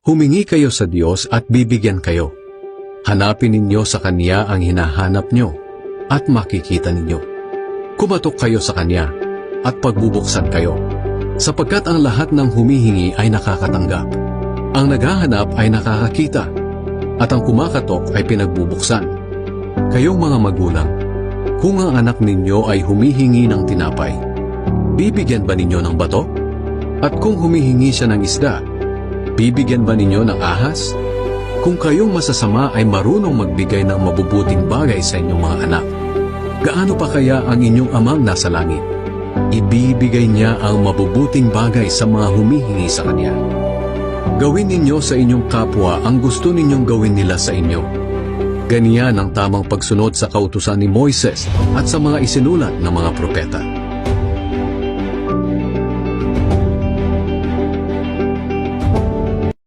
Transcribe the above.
Humingi kayo sa Diyos at bibigyan kayo. Hanapin ninyo sa Kanya ang hinahanap nyo at makikita ninyo. Kumatok kayo sa Kanya at pagbubuksan kayo. Sapagkat ang lahat ng humihingi ay nakakatanggap. Ang naghahanap ay nakakakita. At ang kumakatok ay pinagbubuksan. Kayong mga magulang, kung ang anak ninyo ay humihingi ng tinapay, bibigyan ba ninyo ng bato? At kung humihingi siya ng isda, bibigyan ba ninyo ng ahas? Kung kayong masasama ay marunong magbigay ng mabubuting bagay sa inyong mga anak, gaano pa kaya ang inyong amang nasa langit? Ibibigay niya ang mabubuting bagay sa mga humihingi sa Kanya. Gawin ninyo sa inyong kapwa ang gusto ninyong gawin nila sa inyo. Ganiyan ang tamang pagsunod sa kautusan ni Moises at sa mga isinulat ng mga propeta.